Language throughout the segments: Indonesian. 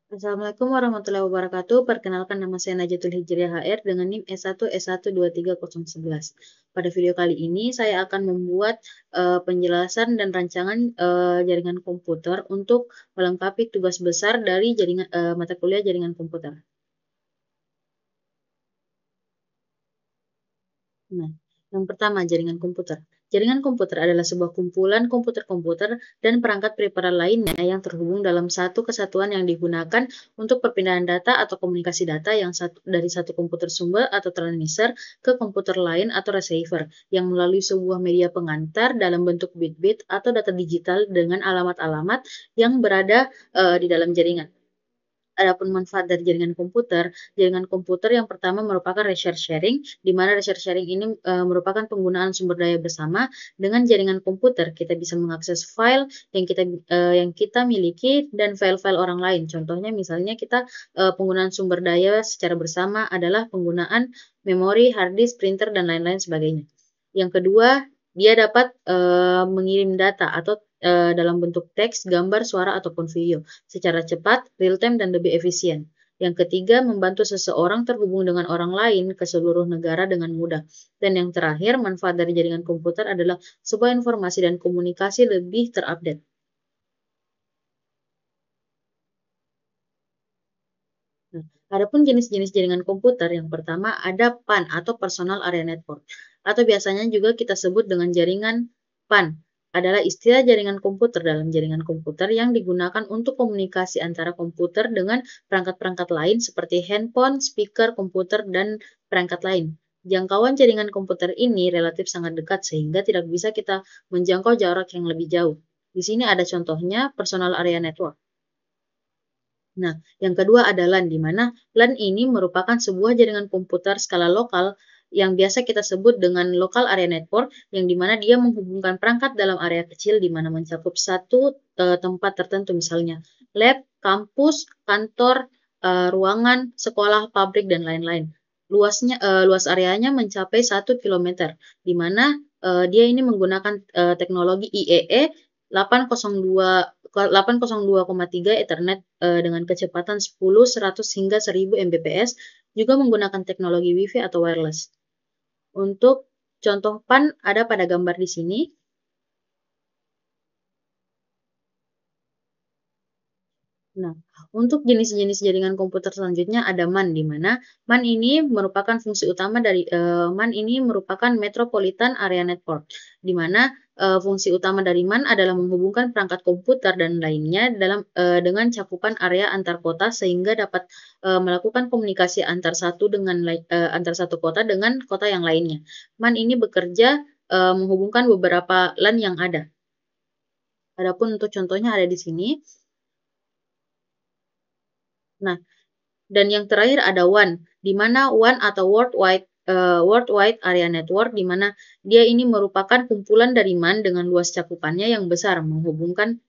Assalamualaikum warahmatullahi wabarakatuh. Perkenalkan nama saya Najatul Hijriah HR dengan NIM S1S123011. Pada video kali ini saya akan membuat penjelasan dan rancangan jaringan komputer untuk melengkapi tugas besar dari mata kuliah jaringan komputer. Nah, yang pertama, jaringan komputer. Jaringan komputer adalah sebuah kumpulan komputer-komputer dan perangkat periperan lainnya yang terhubung dalam satu kesatuan yang digunakan untuk perpindahan data atau komunikasi data dari satu komputer sumber atau transmitter ke komputer lain atau receiver yang melalui sebuah media pengantar dalam bentuk bit-bit atau data digital dengan alamat-alamat yang berada di dalam jaringan. Adapun manfaat dari jaringan komputer yang pertama merupakan resource sharing, di mana resource sharing ini merupakan penggunaan sumber daya bersama. Dengan jaringan komputer, kita bisa mengakses file yang kita miliki dan file-file orang lain. Contohnya misalnya kita penggunaan sumber daya secara bersama adalah penggunaan memori, hard disk, printer, dan lain-lain sebagainya. Yang kedua, dia dapat mengirim data atau dalam bentuk teks, gambar, suara, ataupun video secara cepat, real time, dan lebih efisien. Yang ketiga, membantu seseorang terhubung dengan orang lain ke seluruh negara dengan mudah. Dan yang terakhir, manfaat dari jaringan komputer adalah sebuah informasi dan komunikasi lebih terupdate. Nah, adapun jenis-jenis jaringan komputer, yang pertama ada PAN atau Personal Area Network, atau biasanya juga kita sebut dengan jaringan PAN, adalah istilah jaringan komputer dalam jaringan komputer yang digunakan untuk komunikasi antara komputer dengan perangkat-perangkat lain seperti handphone, speaker, komputer, dan perangkat lain. Jangkauan jaringan komputer ini relatif sangat dekat sehingga tidak bisa kita menjangkau jarak yang lebih jauh. Di sini ada contohnya Personal Area Network. Nah, yang kedua ada LAN, di mana LAN ini merupakan sebuah jaringan komputer skala lokal yang biasa kita sebut dengan Local Area Network, yang di mana dia menghubungkan perangkat dalam area kecil di mana mencakup satu tempat tertentu, misalnya lab, kampus, kantor, ruangan, sekolah, pabrik, dan lain-lain. Luas areanya mencapai 1 km, di mana dia ini menggunakan teknologi IEE 802,3 Ethernet dengan kecepatan 10, 100 hingga 1000 Mbps, juga menggunakan teknologi Wi-Fi atau wireless. Untuk contoh PAN ada pada gambar di sini. Nah, untuk jenis-jenis jaringan komputer selanjutnya ada MAN, di mana MAN ini merupakan fungsi utama dari MAN ini merupakan Metropolitan Area Network, di mana fungsi utama dari MAN adalah menghubungkan perangkat komputer dan lainnya dengan cakupan area antar kota sehingga dapat melakukan komunikasi antar satu kota dengan kota yang lainnya. MAN ini bekerja menghubungkan beberapa LAN yang ada. Adapun untuk contohnya ada di sini. Nah, dan yang terakhir ada WAN, di mana WAN atau Worldwide Area Network, di mana dia ini merupakan kumpulan dari MAN dengan luas cakupannya yang besar menghubungkan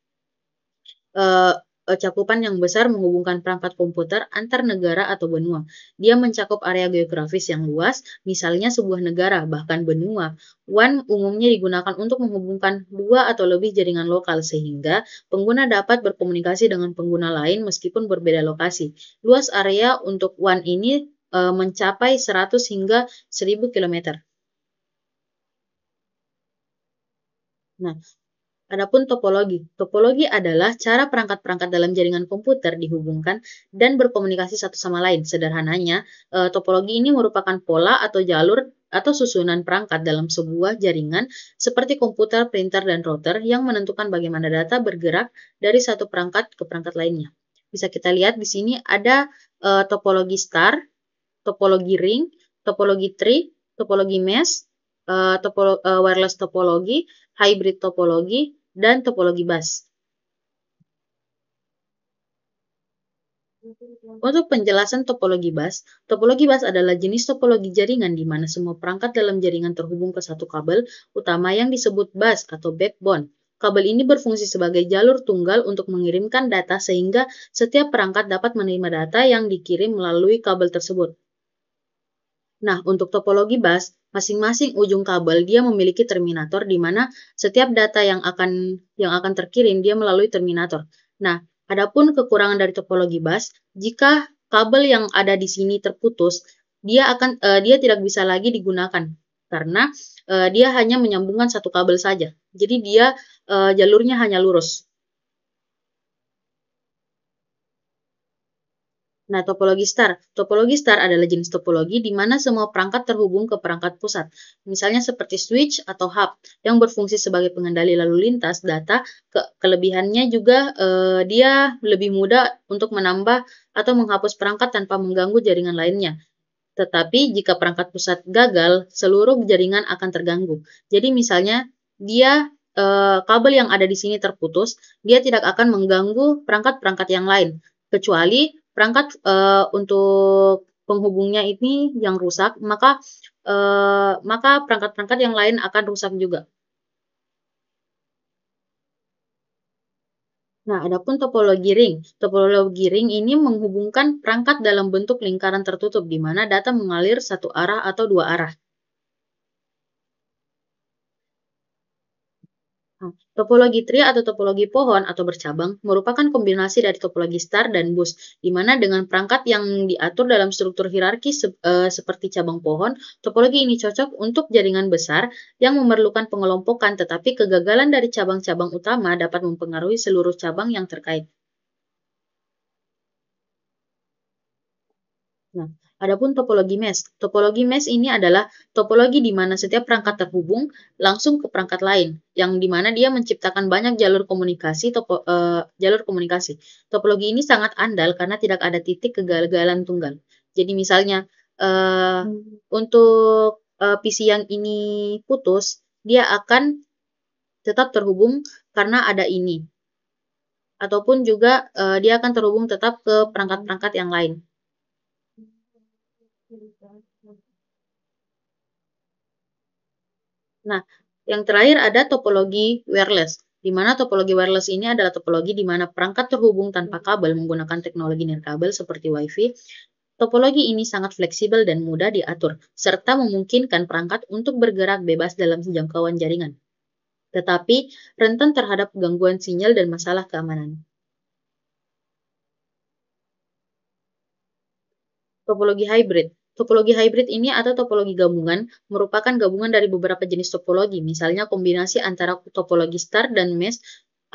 perangkat komputer antar negara atau benua. Dia mencakup area geografis yang luas, misalnya sebuah negara, bahkan benua. WAN umumnya digunakan untuk menghubungkan dua atau lebih jaringan lokal sehingga pengguna dapat berkomunikasi dengan pengguna lain meskipun berbeda lokasi. Luas area untuk WAN ini mencapai 100 hingga 1000 km. Nah, adapun topologi. Topologi adalah cara perangkat-perangkat dalam jaringan komputer dihubungkan dan berkomunikasi satu sama lain. Sederhananya, topologi ini merupakan pola atau jalur atau susunan perangkat dalam sebuah jaringan seperti komputer, printer, dan router yang menentukan bagaimana data bergerak dari satu perangkat ke perangkat lainnya. Bisa kita lihat di sini ada topologi star, topologi ring, topologi tree, topologi mesh, wireless topologi, hybrid topologi, dan topologi bus. Untuk penjelasan topologi bus adalah jenis topologi jaringan di mana semua perangkat dalam jaringan terhubung ke satu kabel utama yang disebut bus atau backbone. Kabel ini berfungsi sebagai jalur tunggal untuk mengirimkan data sehingga setiap perangkat dapat menerima data yang dikirim melalui kabel tersebut. Nah, untuk topologi bus, masing-masing ujung kabel dia memiliki terminator di mana setiap data yang akan terkirim dia melalui terminator. Nah, Adapun kekurangan dari topologi bus, jika kabel yang ada di sini terputus, dia tidak bisa lagi digunakan karena dia hanya menyambungkan satu kabel saja. Jadi dia jalurnya hanya lurus. Nah, topologi star. Topologi star adalah jenis topologi di mana semua perangkat terhubung ke perangkat pusat. Misalnya seperti switch atau hub yang berfungsi sebagai pengendali lalu lintas data. Kelebihannya juga dia lebih mudah untuk menambah atau menghapus perangkat tanpa mengganggu jaringan lainnya. Tetapi jika perangkat pusat gagal, seluruh jaringan akan terganggu. Jadi misalnya dia kabel yang ada di sini terputus, dia tidak akan mengganggu perangkat-perangkat yang lain, kecuali perangkat untuk penghubungnya ini yang rusak, maka perangkat-perangkat yang lain akan rusak juga. Nah, adapun topologi ring. Topologi ring ini menghubungkan perangkat dalam bentuk lingkaran tertutup di mana data mengalir satu arah atau dua arah. Nah, topologi tree atau topologi pohon atau bercabang merupakan kombinasi dari topologi star dan bus, di mana dengan perangkat yang diatur dalam struktur hierarki seperti cabang pohon, topologi ini cocok untuk jaringan besar yang memerlukan pengelompokan, tetapi kegagalan dari cabang-cabang utama dapat mempengaruhi seluruh cabang yang terkait. Nah, adapun topologi mesh. Topologi mesh ini adalah topologi di mana setiap perangkat terhubung langsung ke perangkat lain, yang di mana dia menciptakan banyak jalur komunikasi. Topologi ini sangat andal karena tidak ada titik kegagalan tunggal. Jadi misalnya untuk PC yang ini putus, dia akan tetap terhubung karena ada ini. Ataupun juga dia akan terhubung tetap ke perangkat-perangkat yang lain. Nah, yang terakhir ada topologi wireless, di mana topologi wireless ini adalah topologi di mana perangkat terhubung tanpa kabel menggunakan teknologi nirkabel seperti Wi-Fi. Topologi ini sangat fleksibel dan mudah diatur, serta memungkinkan perangkat untuk bergerak bebas dalam jangkauan jaringan. Tetapi, rentan terhadap gangguan sinyal dan masalah keamanan. Topologi hybrid. Topologi hybrid ini atau topologi gabungan merupakan gabungan dari beberapa jenis topologi, misalnya kombinasi antara topologi star dan mesh,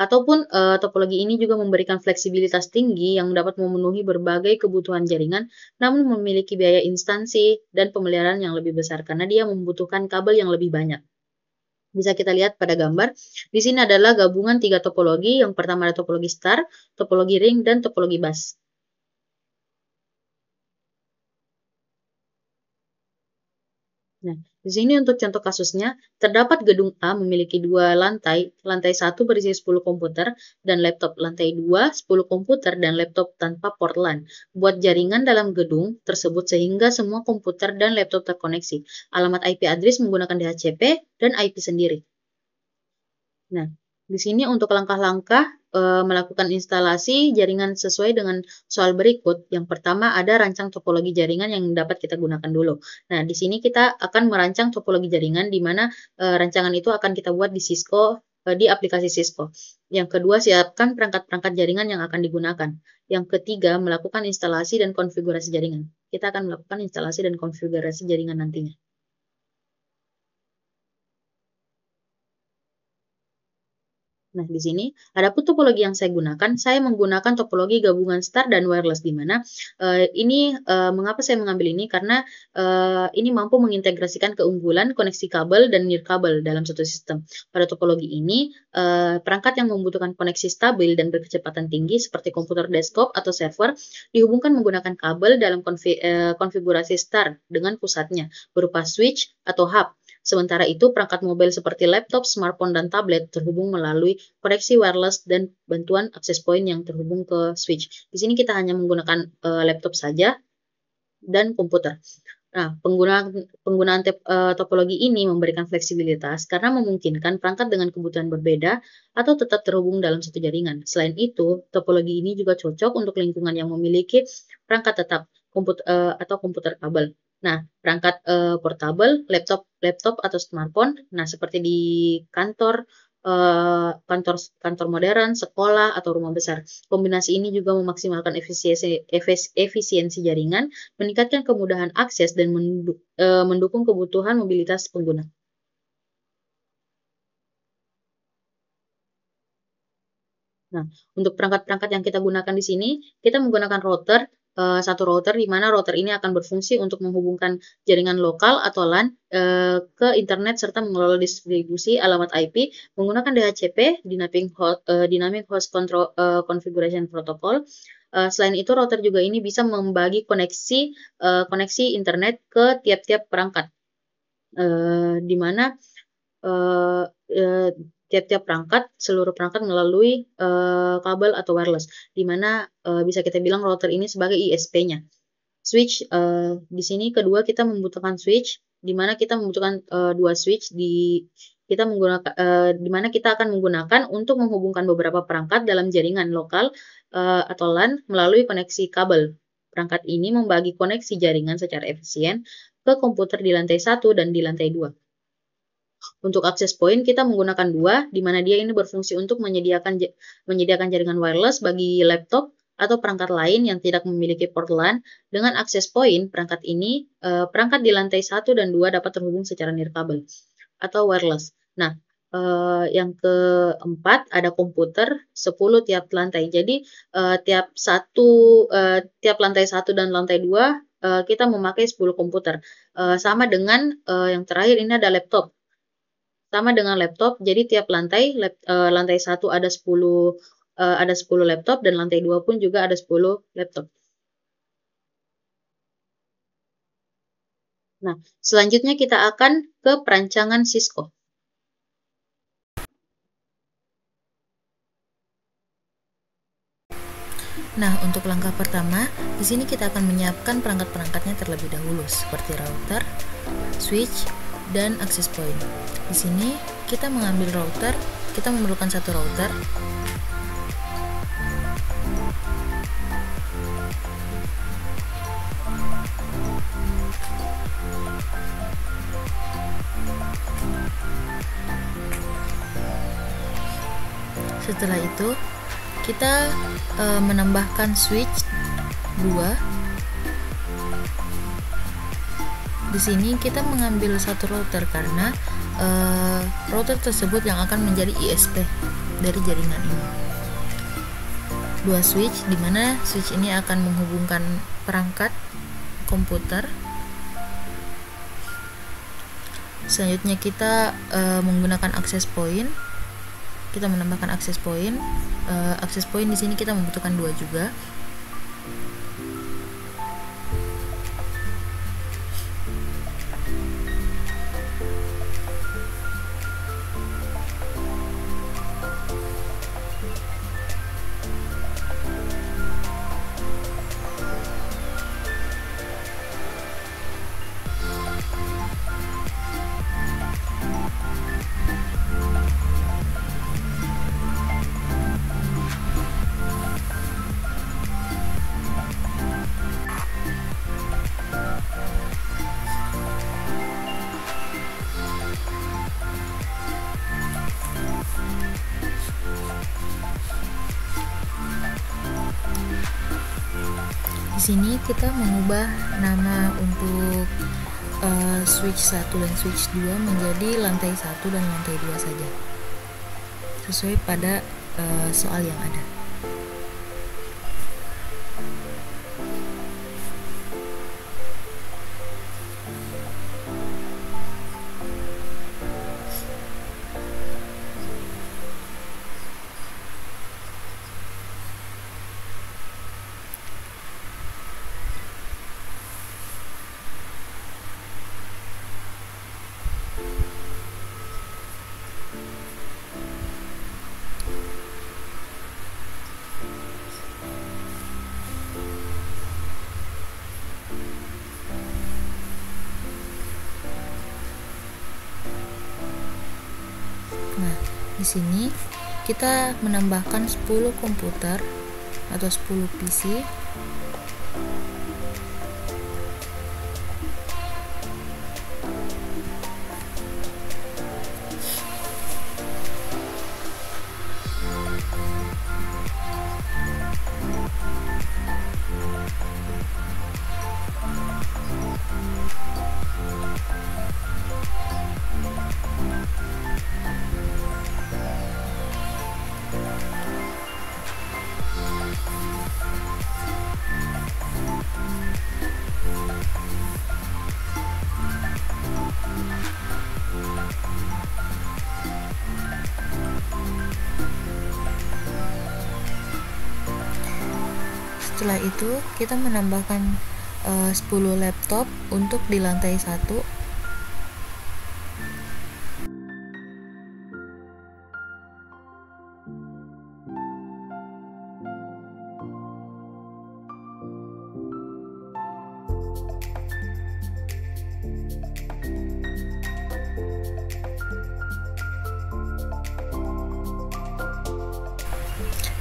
ataupun topologi ini juga memberikan fleksibilitas tinggi yang dapat memenuhi berbagai kebutuhan jaringan, namun memiliki biaya instansi dan pemeliharaan yang lebih besar karena dia membutuhkan kabel yang lebih banyak. Bisa kita lihat pada gambar. Di sini adalah gabungan tiga topologi. Yang pertama ada topologi star, topologi ring, dan topologi bus. Nah, di sini untuk contoh kasusnya, terdapat gedung A memiliki dua lantai, lantai 1 berisi 10 komputer dan laptop, lantai 2 10 komputer dan laptop tanpa port LAN. Buat jaringan dalam gedung tersebut sehingga semua komputer dan laptop terkoneksi. Alamat IP address menggunakan DHCP dan IP sendiri. Nah, di sini untuk langkah-langkah melakukan instalasi jaringan sesuai dengan soal berikut. Yang pertama ada rancang topologi jaringan yang dapat kita gunakan dulu. Nah, di sini kita akan merancang topologi jaringan di mana rancangan itu akan kita buat di Cisco, di aplikasi Cisco. Yang kedua, siapkan perangkat-perangkat jaringan yang akan digunakan. Yang ketiga, melakukan instalasi dan konfigurasi jaringan. Kita akan melakukan instalasi dan konfigurasi jaringan nantinya. Nah, di sini ada pun topologi yang saya gunakan. Saya menggunakan topologi gabungan star dan wireless di mana mengapa saya mengambil ini karena ini mampu mengintegrasikan keunggulan koneksi kabel dan nirkabel dalam satu sistem. Pada topologi ini, perangkat yang membutuhkan koneksi stabil dan berkecepatan tinggi seperti komputer desktop atau server dihubungkan menggunakan kabel dalam konfigurasi star dengan pusatnya berupa switch atau hub. Sementara itu, perangkat mobile seperti laptop, smartphone, dan tablet terhubung melalui koneksi wireless dan bantuan akses point yang terhubung ke switch. Di sini kita hanya menggunakan laptop saja dan komputer. Nah, penggunaan topologi ini memberikan fleksibilitas karena memungkinkan perangkat dengan kebutuhan berbeda atau tetap terhubung dalam satu jaringan. Selain itu, topologi ini juga cocok untuk lingkungan yang memiliki perangkat tetap atau komputer kabel. Nah, perangkat portable, laptop atau smartphone. Nah, seperti di kantor, kantor kantor modern, sekolah, atau rumah besar. Kombinasi ini juga memaksimalkan efisiensi jaringan, meningkatkan kemudahan akses, dan mendukung kebutuhan mobilitas pengguna. Nah, untuk perangkat-perangkat yang kita gunakan di sini, kita menggunakan router, satu router di mana router ini akan berfungsi untuk menghubungkan jaringan lokal atau LAN ke internet serta mengelola distribusi alamat IP menggunakan DHCP, Dynamic Host Configuration Protocol. Selain itu, router juga ini bisa membagi koneksi internet ke tiap-tiap perangkat, di mana tiap-tiap seluruh perangkat melalui kabel atau wireless, di mana bisa kita bilang router ini sebagai ISP-nya. Switch, di sini kedua kita membutuhkan switch, di mana kita membutuhkan dua switch di mana kita akan menggunakan untuk menghubungkan beberapa perangkat dalam jaringan lokal atau LAN melalui koneksi kabel. Perangkat ini membagi koneksi jaringan secara efisien ke komputer di lantai 1 dan di lantai 2. Untuk akses point kita menggunakan dua, di mana dia ini berfungsi untuk menyediakan jaringan wireless bagi laptop atau perangkat lain yang tidak memiliki port LAN. Dengan akses point, perangkat di lantai 1 dan 2 dapat terhubung secara nirkabel atau wireless. Nah, yang keempat ada komputer 10 tiap lantai. Jadi tiap lantai 1 dan lantai 2 kita memakai 10 komputer. Sama dengan yang terakhir ini ada laptop. Sama dengan laptop, jadi tiap lantai 1 ada 10 laptop dan lantai 2 pun juga ada 10 laptop. Nah, selanjutnya kita akan ke perancangan Cisco. Nah, untuk langkah pertama, di sini kita akan menyiapkan perangkat-perangkatnya terlebih dahulu, seperti router, switch, dan access point. Di sini kita mengambil router, kita memerlukan satu router. Setelah itu, kita menambahkan switch 2. Di sini kita mengambil satu router karena router tersebut yang akan menjadi ISP dari jaringan ini. Dua switch, di mana switch ini akan menghubungkan perangkat komputer. Selanjutnya kita menggunakan access point. Kita menambahkan access point. Access point di sini kita membutuhkan dua juga. Di sini kita mengubah nama untuk switch 1 dan switch 2 menjadi lantai 1 dan lantai 2 saja, sesuai pada soal yang ada. Nah, di sini kita menambahkan 10 komputer atau 10 PC. Setelah itu kita menambahkan 10 laptop untuk di lantai 1.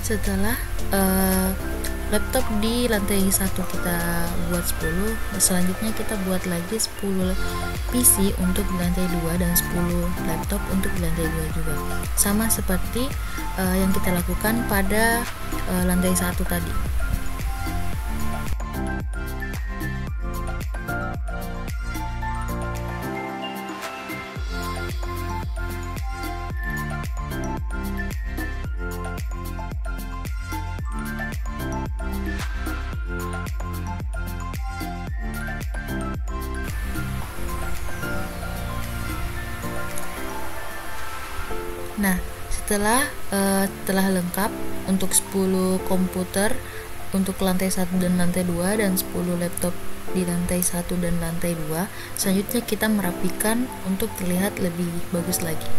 Setelah laptop di lantai 1 kita buat 10, selanjutnya kita buat lagi 10 PC untuk di lantai 2 dan 10 laptop untuk di lantai 2 juga, sama seperti yang kita lakukan pada lantai 1 tadi. Nah, setelah lengkap untuk 10 komputer untuk lantai 1 dan lantai 2 dan 10 laptop di lantai 1 dan lantai 2, selanjutnya kita merapikan untuk terlihat lebih bagus lagi.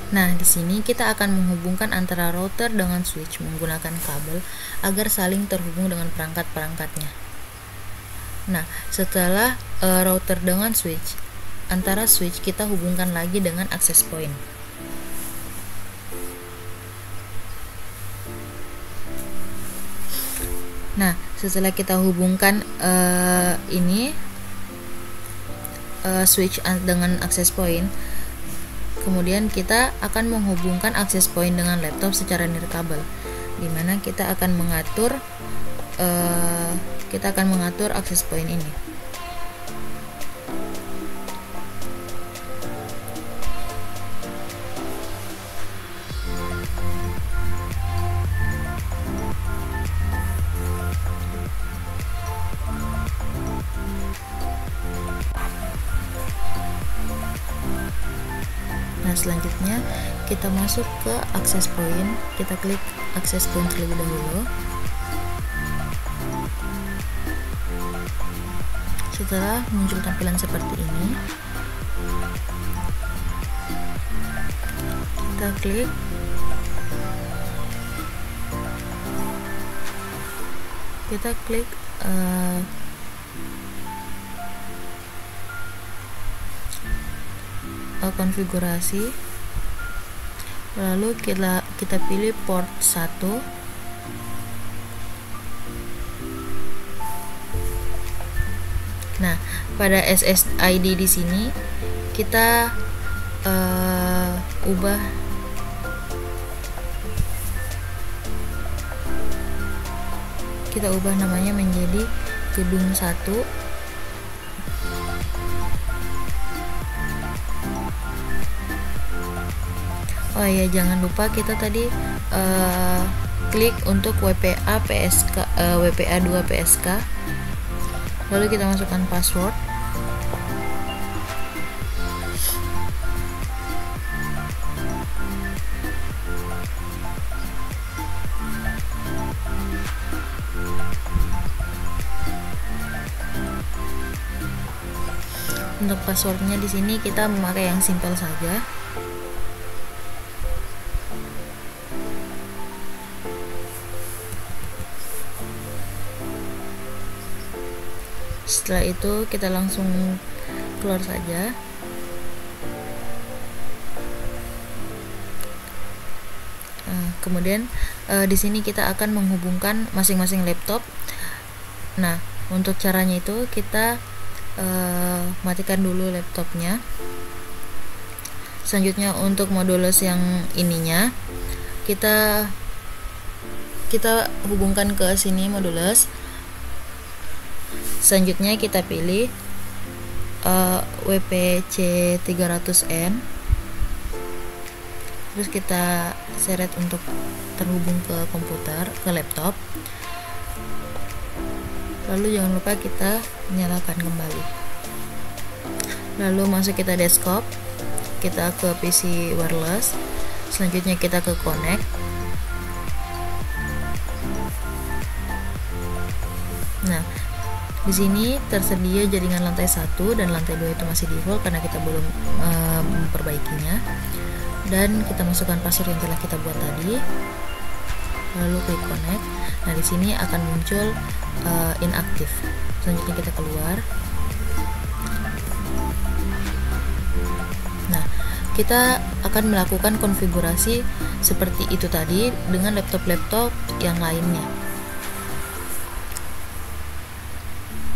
Nah, di sini kita akan menghubungkan antara router dengan switch menggunakan kabel agar saling terhubung dengan perangkat-perangkatnya. Nah, setelah router dengan switch, antara switch kita hubungkan lagi dengan access point. Nah, setelah kita hubungkan switch dengan access point, kemudian kita akan menghubungkan access point dengan laptop secara nirkabel, dimana kita akan mengatur access point ini. Nah, selanjutnya kita masuk ke access point, kita klik access point terlebih dahulu. Setelah muncul tampilan seperti ini, kita klik konfigurasi, lalu kita pilih port 1. Nah, pada SSID di sini kita ubah namanya menjadi gedung 1. Oh ya, jangan lupa kita tadi klik untuk WPA 2 PSK, lalu kita masukkan password. Untuk passwordnya di sini kita memakai yang simpel saja. Setelah itu kita langsung keluar saja. Kemudian di sini kita akan menghubungkan masing-masing laptop. Nah, untuk caranya itu kita matikan dulu laptopnya. Selanjutnya untuk modulus yang ininya kita hubungkan ke sini modulus. Selanjutnya kita pilih WPC 300N, terus kita seret untuk terhubung ke komputer, ke laptop. Lalu jangan lupa kita nyalakan kembali. Lalu masuk kita desktop, kita ke PC wireless, selanjutnya kita ke connect. Nah, di sini tersedia jaringan lantai 1 dan lantai 2 itu masih default karena kita belum memperbaikinya. Dan kita masukkan password yang telah kita buat tadi. Lalu klik connect. Nah, di sini akan muncul inactive. Selanjutnya kita keluar. Nah, kita akan melakukan konfigurasi seperti itu tadi dengan laptop-laptop yang lainnya.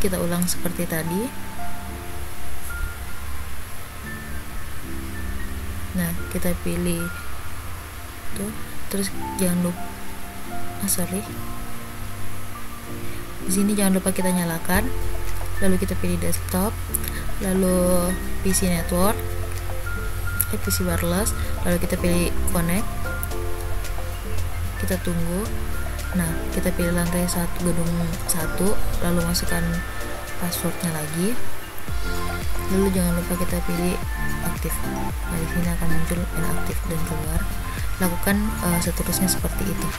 Kita ulang seperti tadi. Nah, kita pilih tuh, terus jangan lupa di sini jangan lupa kita nyalakan, lalu kita pilih desktop, lalu PC network, PC wireless, lalu kita pilih connect, kita tunggu. Nah, kita pilih lantai 1 gedung 1, lalu masukkan passwordnya lagi, lalu jangan lupa kita pilih aktif. Nah, di sini akan muncul inaktif dan keluar. Lakukan seterusnya seperti itu.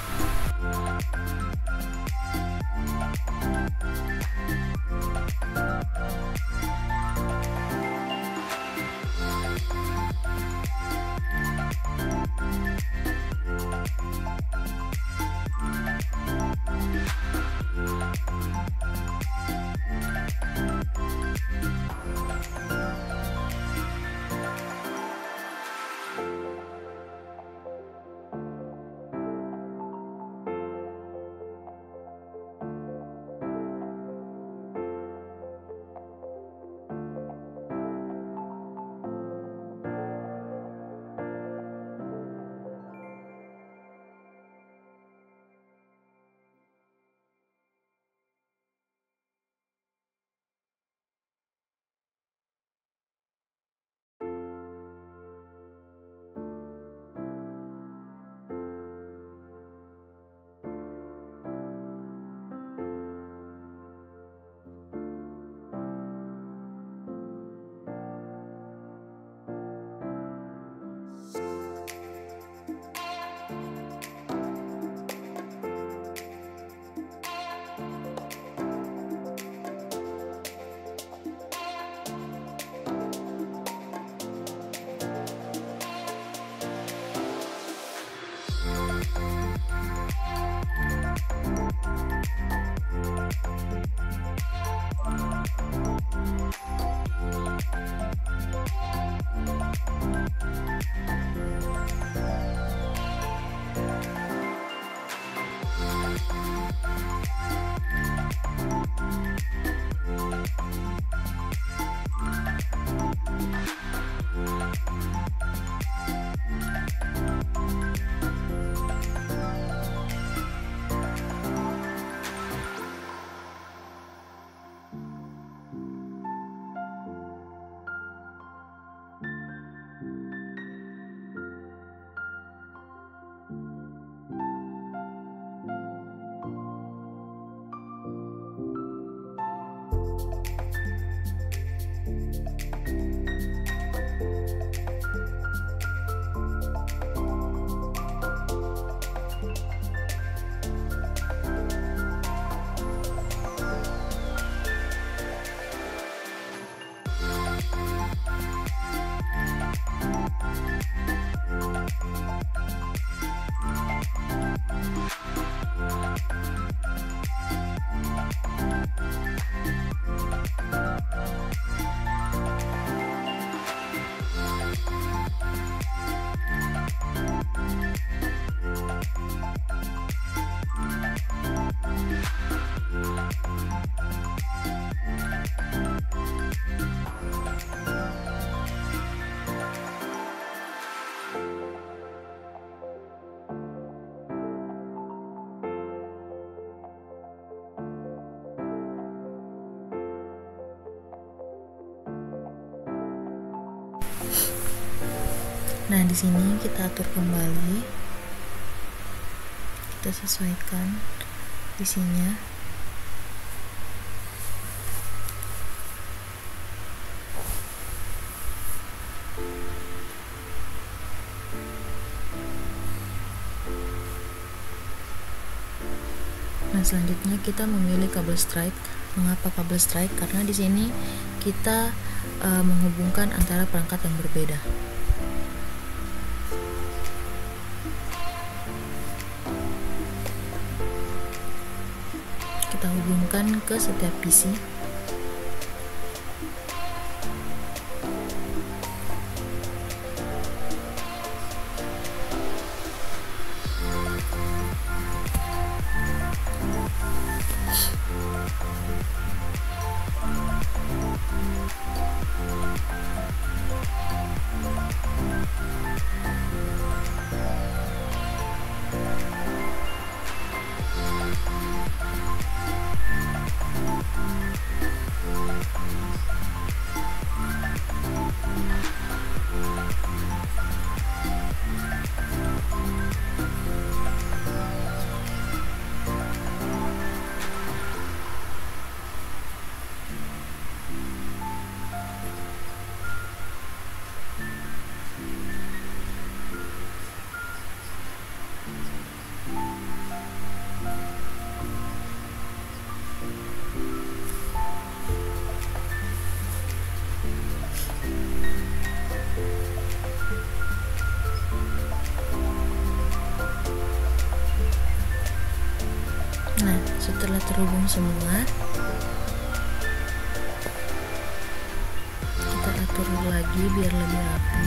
Nah, di sini kita atur kembali, kita sesuaikan isinya. Nah, selanjutnya kita memilih kabel strike. Mengapa kabel strike? Karena di sini kita menghubungkan antara perangkat yang berbeda. Kita hubungkan ke setiap PC. Nah, setelah terhubung semua, kita atur lagi biar lebih rapi.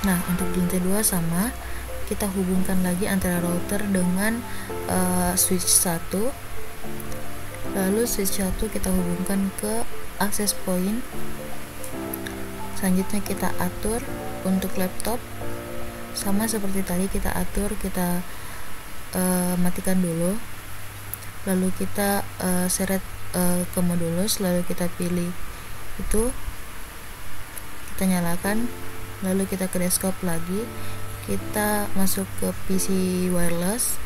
Nah, untuk di lantai 2 sama, kita hubungkan lagi antara router dengan switch 1. Lalu switch 1 kita hubungkan ke access point. Selanjutnya kita atur untuk laptop, sama seperti tadi kita atur, kita matikan dulu, lalu kita seret ke modulus, lalu kita pilih itu, kita nyalakan, lalu kita ke desktop lagi, kita masuk ke PC wireless,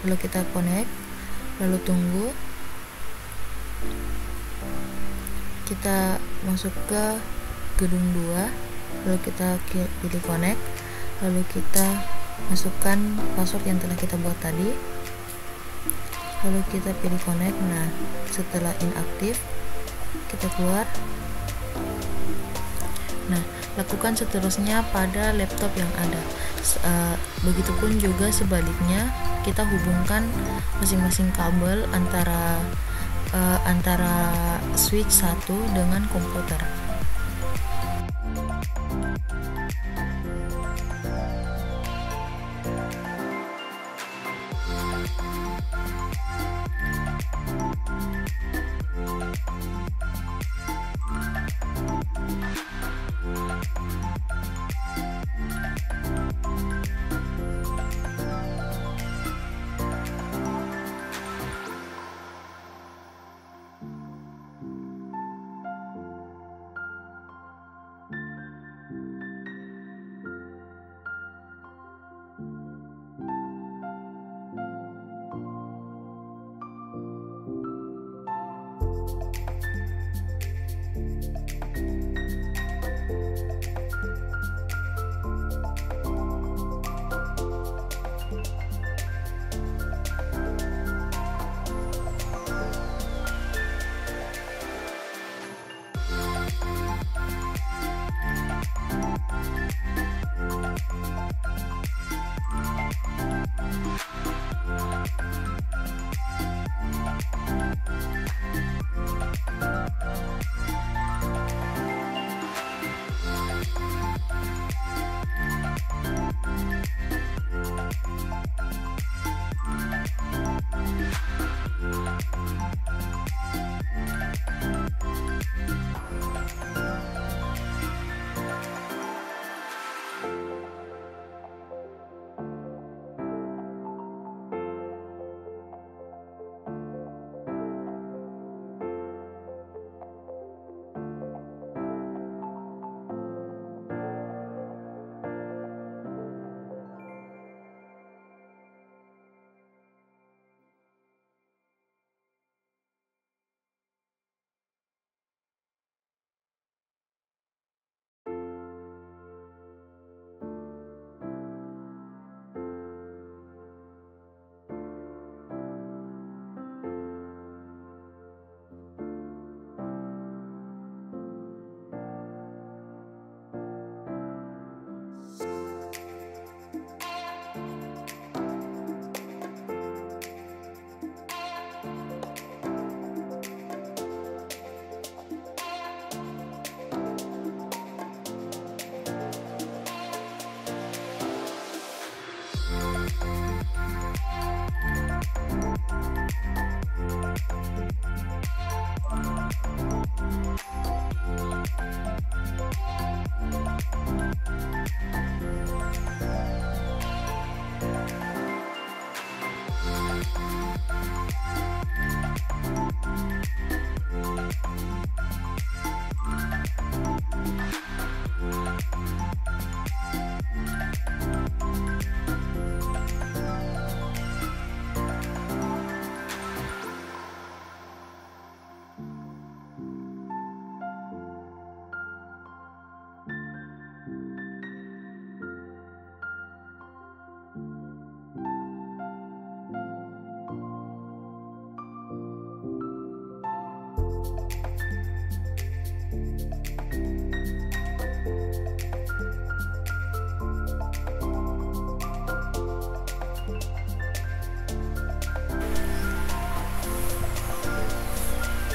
lalu kita connect, lalu tunggu, kita masuk ke gedung 2, lalu kita pilih connect, lalu kita masukkan password yang telah kita buat tadi, lalu kita pilih connect. Nah, setelah inaktif kita keluar. Nah, lakukan seterusnya pada laptop yang ada. Begitupun juga sebaliknya, kita hubungkan masing-masing kabel antara switch 1 dengan komputer.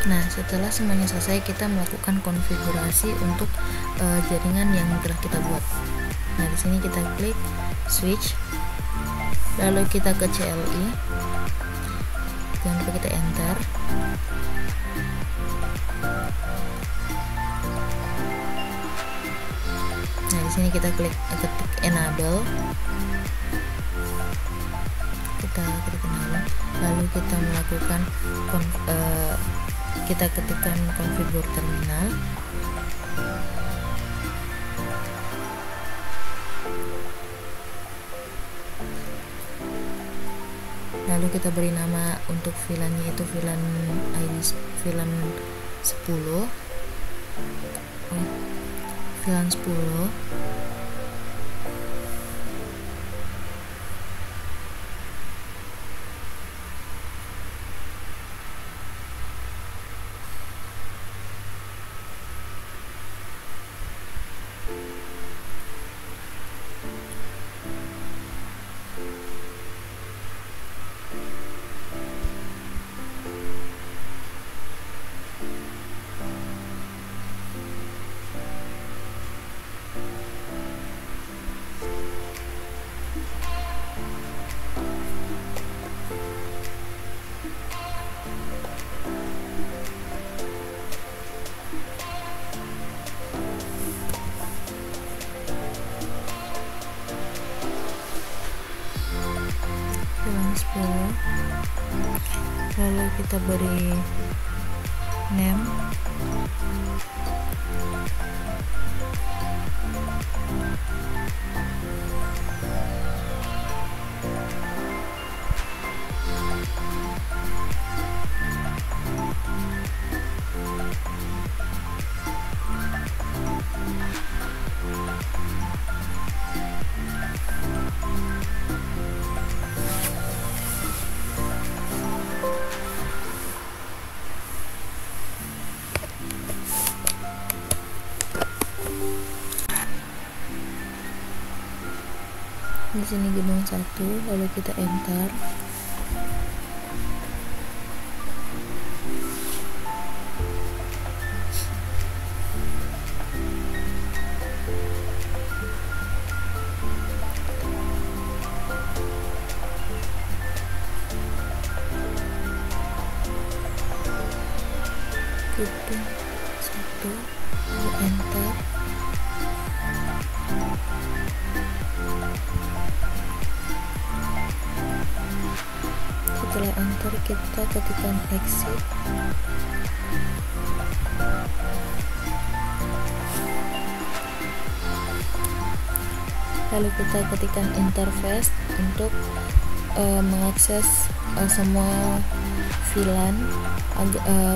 Nah, setelah semuanya selesai, kita melakukan konfigurasi untuk jaringan yang telah kita buat. Nah, di sini kita klik switch, lalu kita ke CLI, jangan lupa kita enter. Nah, di sini kita ketik enable, kita klik enable, lalu kita melakukan kita ketikkan konfigur terminal. Lalu kita beri nama untuk VLAN-nya itu VLAN ID VLAN 10. VLAN 10. Lalu kita beri name, di sini gedung 1, lalu kita enter. Gedung 1, lalu enter. Setelah enter, kita ketikkan exit. Lalu kita ketikkan interface untuk mengakses semua VLAN,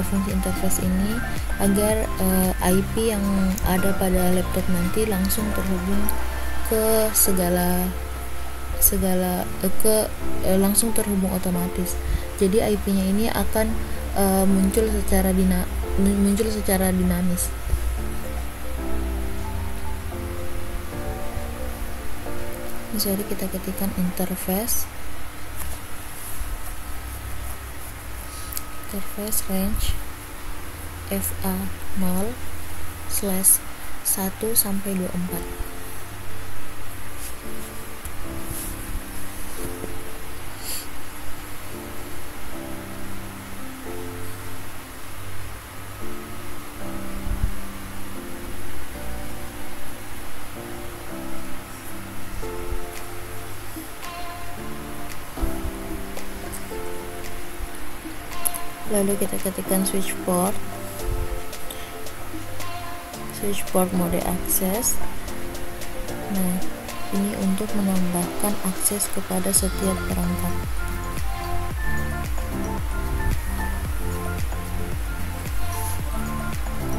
fungsi interface ini agar IP yang ada pada laptop nanti langsung terhubung ke langsung terhubung otomatis. Jadi IP-nya ini akan muncul secara dinamis. Misalnya kita ketikkan interface range FA0/1-24. Lalu kita ketikkan switch port mode akses. Nah, ini untuk menambahkan akses kepada setiap perangkat.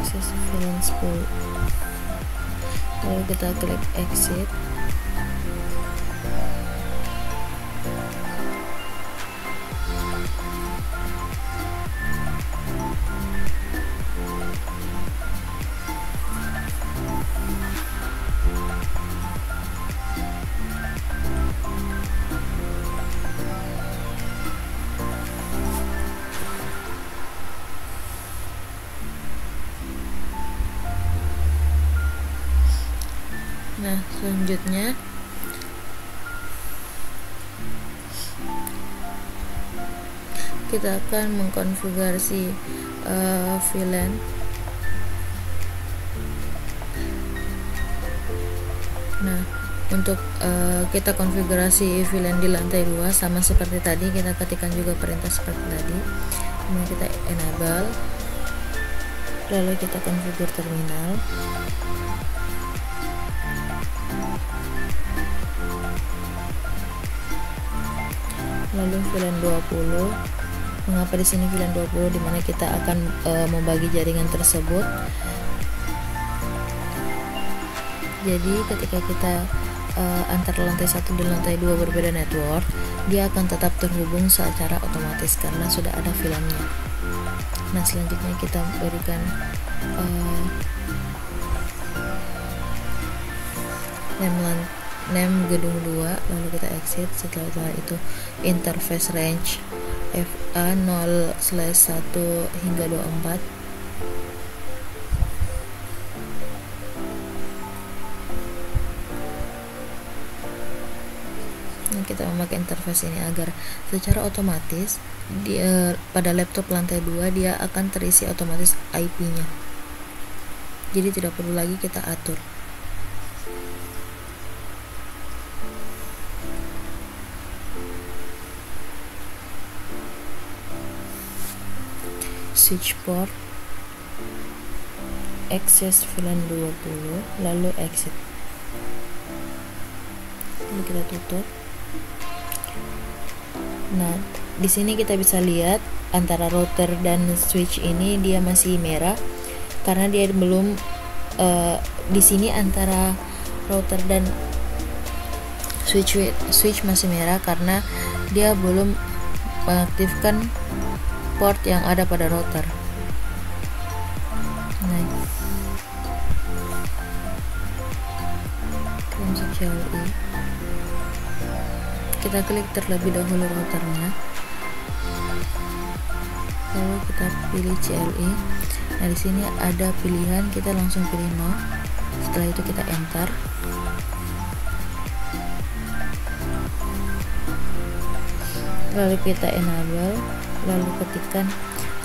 Akses VLAN 10. Lalu kita klik exit. Nah, selanjutnya kita akan mengkonfigurasi VLAN. Nah, untuk kita konfigurasi VLAN di lantai 2 sama seperti tadi, kita ketikkan juga perintah seperti tadi. Kemudian kita enable, lalu kita konfigur terminal. Lalu VLAN 20. Mengapa di sini VLAN 20? Dimana kita akan membagi jaringan tersebut. Jadi ketika kita antara lantai 1 dan lantai 2 berbeda network, dia akan tetap terhubung secara otomatis karena sudah ada VLAN-nya. Nah, selanjutnya kita berikan name gedung 2, lalu kita exit. Setelah itu interface range FA 0/1 hingga 24. Kita memakai interface ini agar secara otomatis pada laptop lantai 2 dia akan terisi otomatis IP-nya. Jadi tidak perlu lagi kita atur. Switch port, access VLAN 20, lalu exit. Lalu kita tutup. Nah, di sini kita bisa lihat antara router dan switch ini dia masih merah karena dia belum di sini antara router dan switch masih merah karena dia belum mengaktifkan port yang ada pada router. Nah, kita masuk CLI. Kita klik terlebih dahulu routernya, lalu kita pilih CLI. Nah, di sini ada pilihan, kita langsung pilih no. Setelah itu kita enter. Lalu kita enable, lalu ketikkan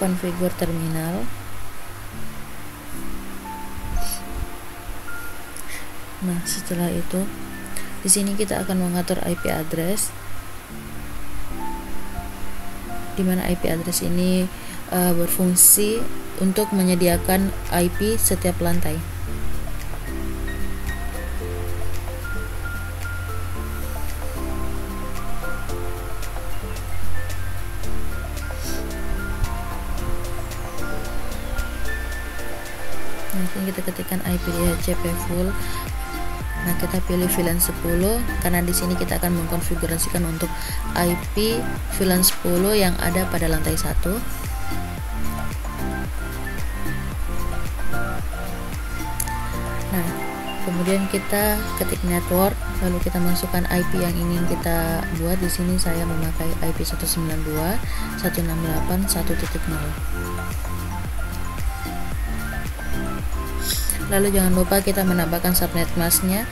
configure terminal. Nah, setelah itu di sini kita akan mengatur IP address, di mana IP address ini berfungsi untuk menyediakan IP setiap lantai. Nanti kita ketikkan IP DHCP full. Nah, kita pilih VLAN 10 karena di sini kita akan mengkonfigurasikan untuk IP VLAN 10 yang ada pada lantai 1. Nah, kemudian kita ketik network, lalu kita masukkan IP yang ingin kita buat. Di sini saya memakai IP 192.168.1.0. Lalu jangan lupa kita menambahkan subnet masknya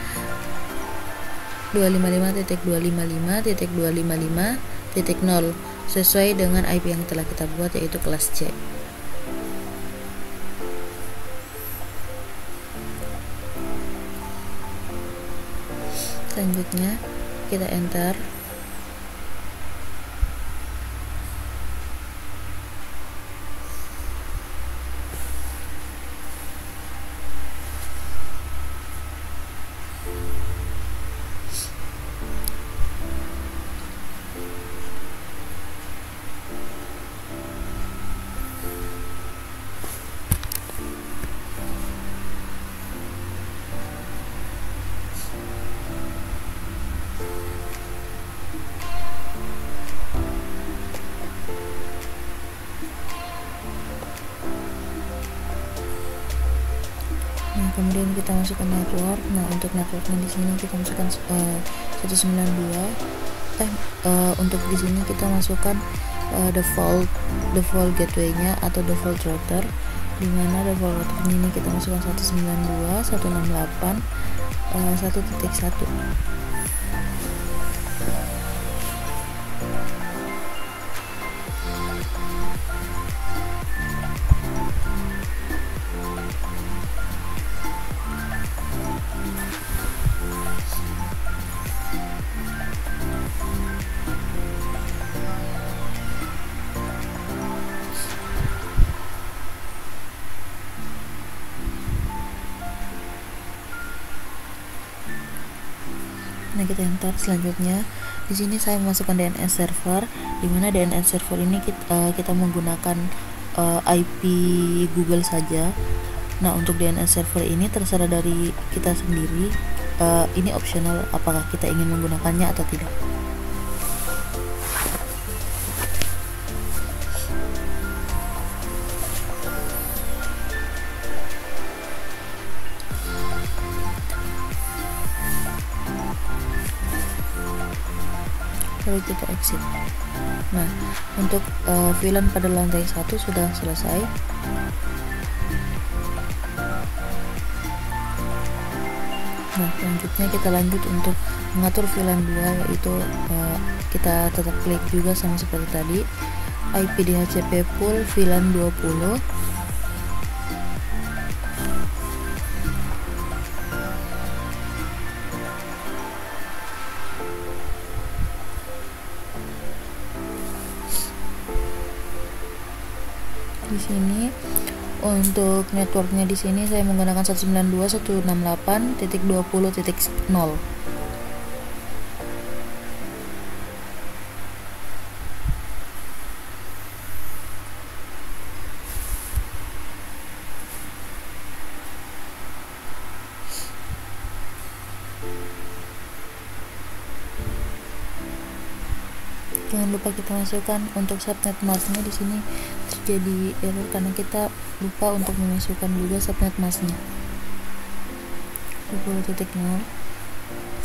255.255.255.0 sesuai dengan IP yang telah kita buat, yaitu kelas C. Selanjutnya kita enter. Nah, kemudian kita masukkan network. Nah, untuk networknya di sini kita masukkan 192. Untuk di sini kita masukkan default gateway-nya atau default router, di mana default router ini kita masukkan 192.168 1.1. Nah, kita enter. Selanjutnya di sini saya masukkan DNS server, di mana DNS server ini kita menggunakan IP Google saja. Nah, untuk DNS server ini terserah dari kita sendiri. Ini optional, apakah kita ingin menggunakannya atau tidak. Lalu kita exit. Nah, untuk VLAN pada lantai 1 sudah selesai. Nah, selanjutnya kita lanjut untuk mengatur VLAN 2, yaitu kita tetap klik juga sama seperti tadi, IP DHCP pool VLAN 20. Di sini untuk networknya di sini saya menggunakan 192.168.20.0. Jangan lupa kita masukkan untuk subnet masknya. Di sini terjadi error karena kita lupa untuk memasukkan juga subnet masknya 20.0.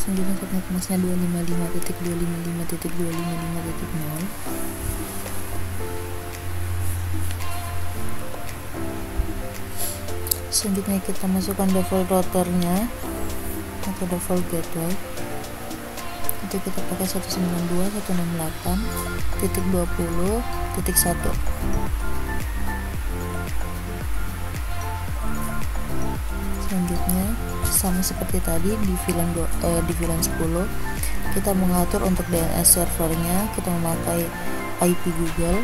Selanjutnya subnet masknya 255.255.255.0. Selanjutnya kita masukkan default routernya atau default gateway. Itu kita pakai 192.168.20.1. Selanjutnya sama seperti tadi di VLAN 10, kita mengatur untuk DNS servernya, kita memakai IP Google.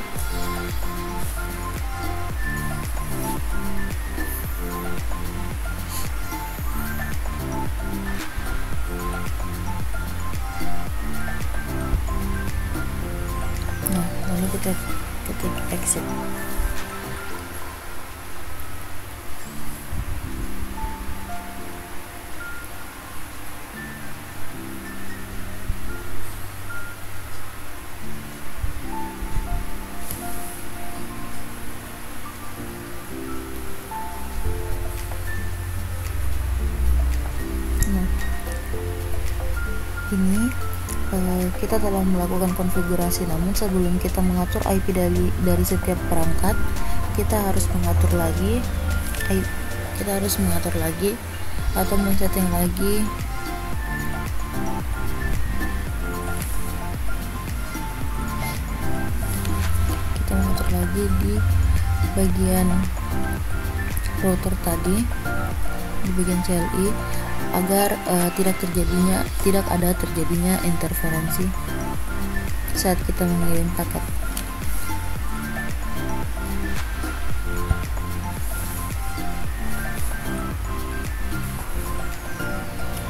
Kita ketik exit. Nah, ini kita telah melakukan konfigurasi, namun sebelum kita mengatur IP dari setiap perangkat, kita harus mengatur lagi atau men-setting lagi di bagian router tadi, di bagian CLI, agar tidak ada terjadinya interferensi saat kita mengirim paket.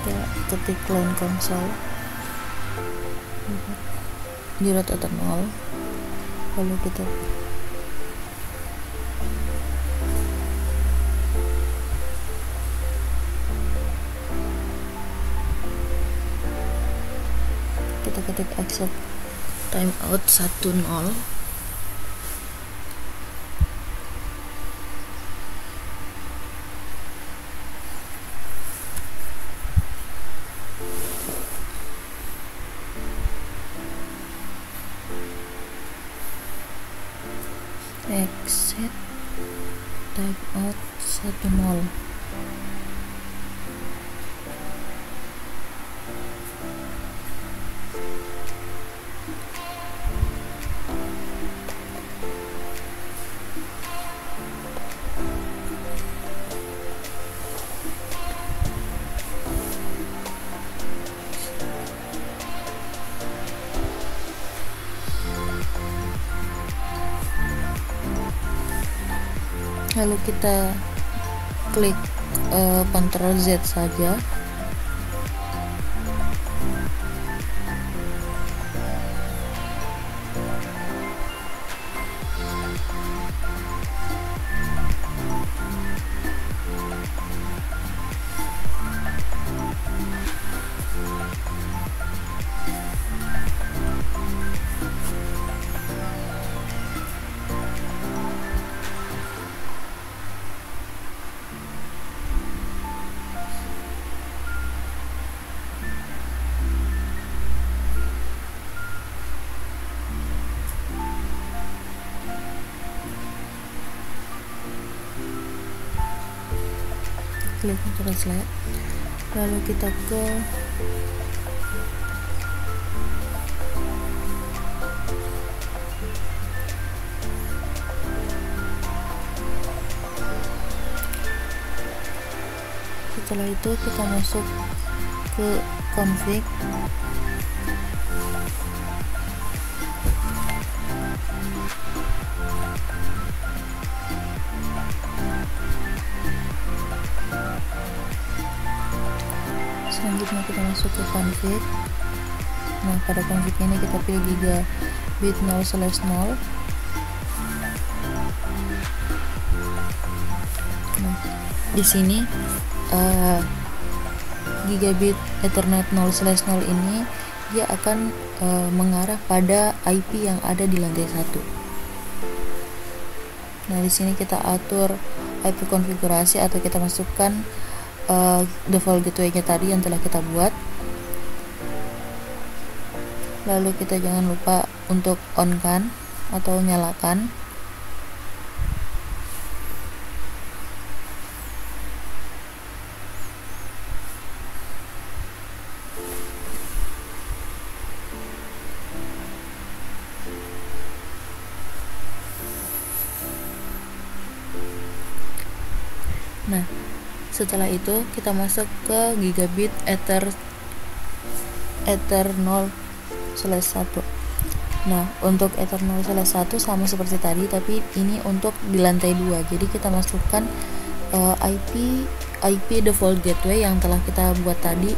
Kita ketik line console di root atau 0, lalu kita ketik accept timeout 10. Exit timeout 10. Lalu kita klik Ctrl Z saja. Klik translate, lalu kita ke setelah itu kita masuk ke config, selanjutnya kita masuk ke config. Nah, pada config ini kita pilih gigabit 0/0. Nah, di sini gigabit Ethernet 0/0 ini dia akan mengarah pada IP yang ada di lantai 1. Nah, di sini kita atur IP konfigurasi atau kita masukkan default gateway-nya tadi yang telah kita buat. Lalu kita jangan lupa untuk on kan atau nyalakan. Nah, setelah itu kita masuk ke gigabit Ether 0/1. Nah, untuk Ether 0/1 sama seperti tadi, tapi ini untuk di lantai 2. Jadi kita masukkan IP default gateway yang telah kita buat tadi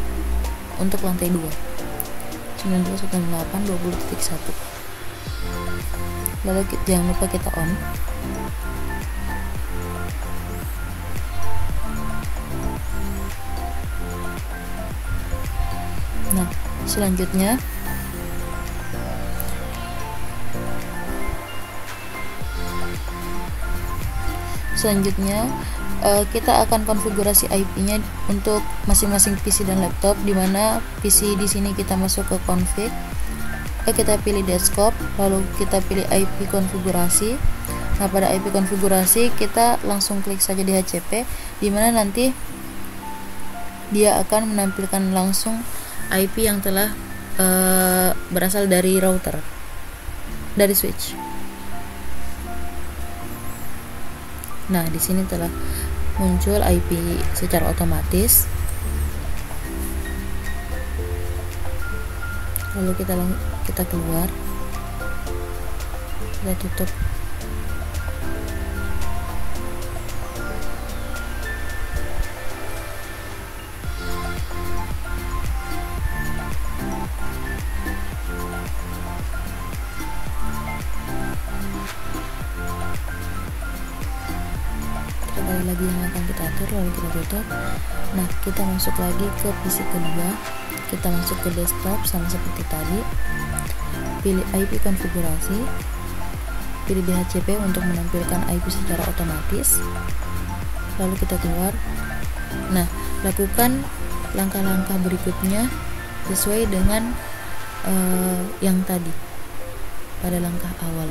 untuk lantai 2. 92.168.20.1. Lalu jangan lupa kita on. Nah, selanjutnya kita akan konfigurasi IP-nya untuk masing-masing PC dan laptop, dimana PC di sini kita masuk ke config, kita pilih desktop, lalu kita pilih IP konfigurasi. Nah, pada IP konfigurasi kita langsung klik saja di HCP, dimana nanti dia akan menampilkan langsung IP yang telah berasal dari router, dari switch. Nah, di sini telah muncul IP secara otomatis. Lalu kita keluar, kita tutup. Kali lagi yang akan kita atur, lalu kita tutup. Nah, kita masuk lagi ke PC kedua, kita masuk ke desktop sama seperti tadi, pilih IP konfigurasi, pilih DHCP untuk menampilkan IP secara otomatis, lalu kita keluar. Nah, lakukan langkah-langkah berikutnya sesuai dengan yang tadi pada langkah awal.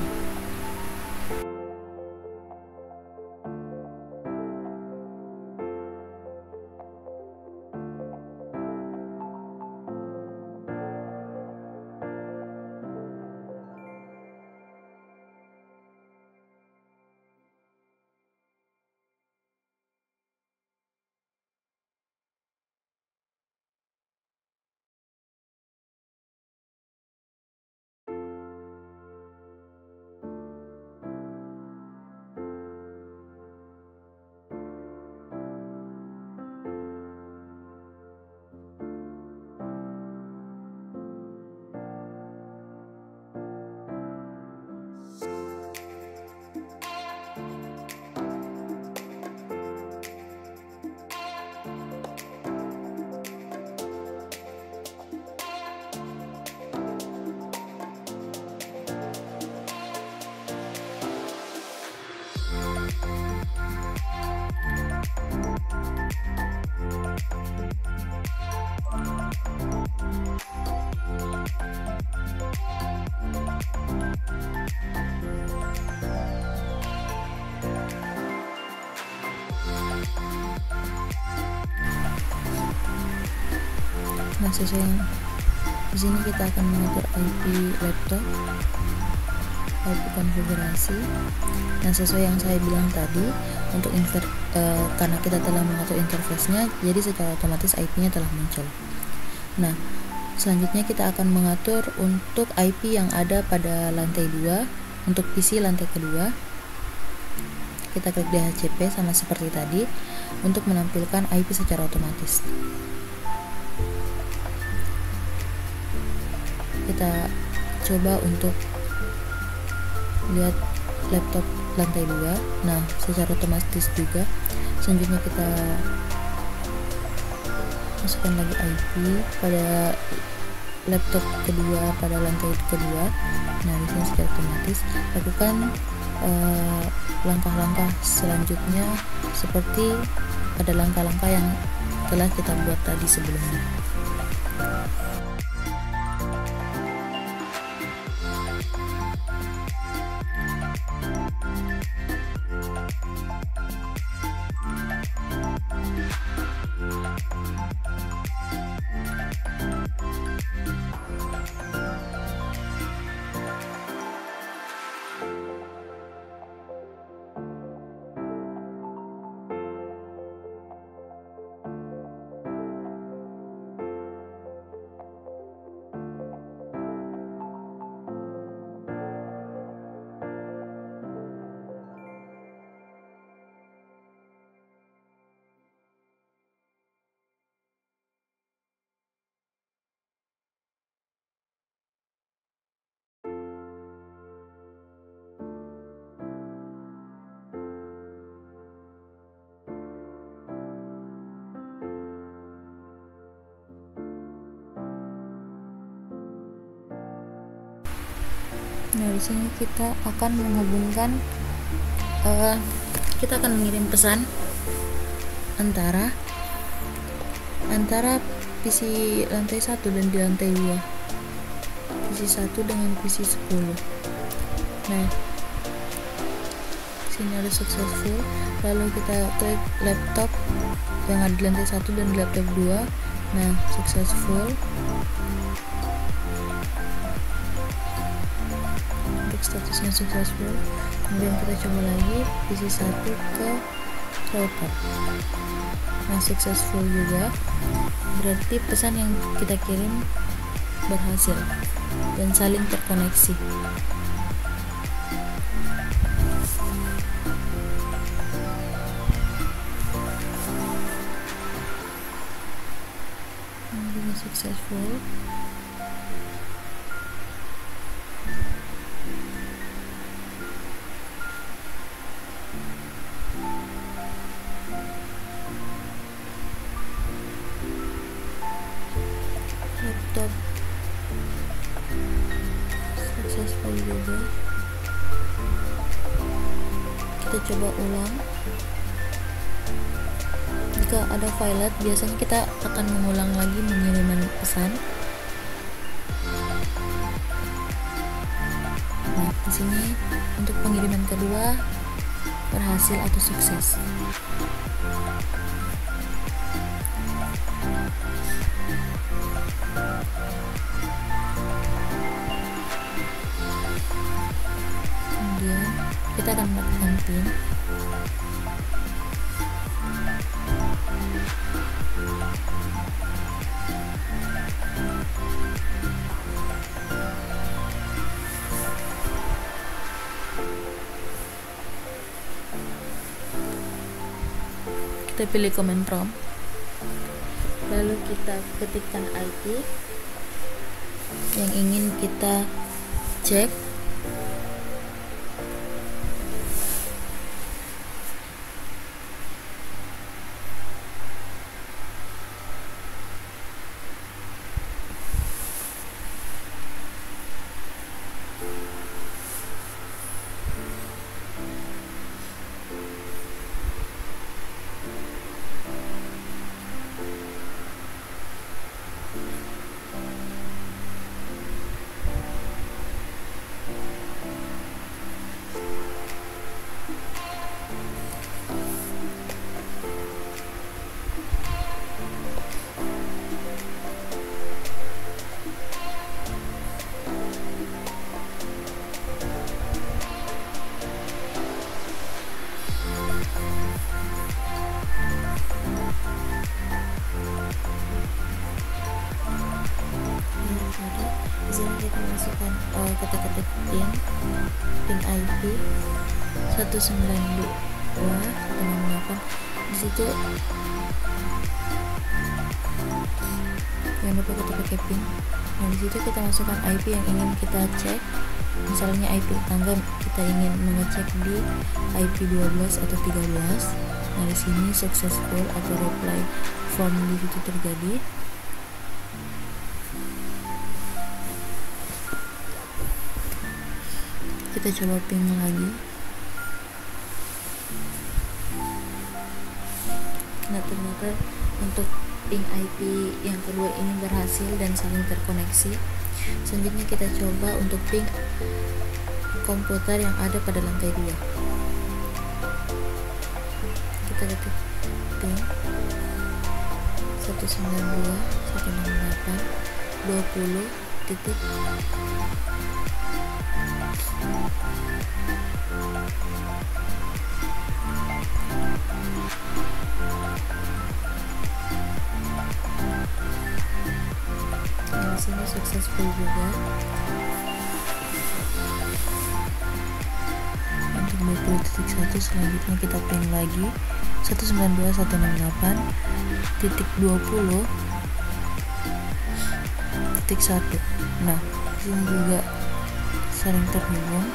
Nah, sesuai yang di sini kita akan mengatur IP laptop, IP konfigurasi. Nah, sesuai yang saya bilang tadi, untuk karena kita telah mengatur interface-nya, jadi secara otomatis IP-nya telah muncul. Nah, selanjutnya kita akan mengatur untuk IP yang ada pada lantai 2 untuk PC lantai kedua. Kita klik DHCP sama seperti tadi untuk menampilkan IP secara otomatis. Kita coba untuk lihat laptop lantai 2. Nah, secara otomatis juga. Selanjutnya kita masukkan lagi IP pada laptop kedua pada lantai kedua. Nah, di sini secara otomatis lakukan langkah-langkah selanjutnya seperti pada langkah-langkah yang telah kita buat tadi sebelumnya. Nah, di sini kita akan menghubungkan, kita akan mengirim pesan antara PC lantai 1 dan di lantai 2, PC 1 dengan PC 10. Nah, sini ada successful, lalu kita klik laptop yang ada di lantai 1 dan di laptop 2. Nah, successful. Statusnya successful. Kemudian kita coba lagi PC 1 ke router. Nah, successful juga, berarti pesan yang kita kirim berhasil dan saling terkoneksi. Ini successful. Laptop successful juga. Kita coba ulang. Jika ada violet, biasanya kita akan mengulang lagi pengiriman pesan. Nah, di sini untuk pengiriman kedua berhasil atau sukses. Kemudian kita akan melakukan pin. Kita pilih command prompt, lalu kita ketikkan IP yang ingin kita cek. ping IP 192.168. Di situ jangan lupa kita pakai ping. Nah, di situ kita masukkan IP yang ingin kita cek. Misalnya IP tangga kita ingin mengecek di IP 12 atau 13. Nah, di sini successful atau reply from di situ terjadi. Kita coba ping lagi. Nah, ternyata untuk ping IP yang kedua ini berhasil dan saling terkoneksi. Selanjutnya kita coba untuk ping komputer yang ada pada lantai 2. Kita ketik ping 192.168.20. Nah, di sini successful juga. Untuk 20.1 selanjutnya kita ping lagi 192.168.20.1. Nah, di sini juga saling terhubung.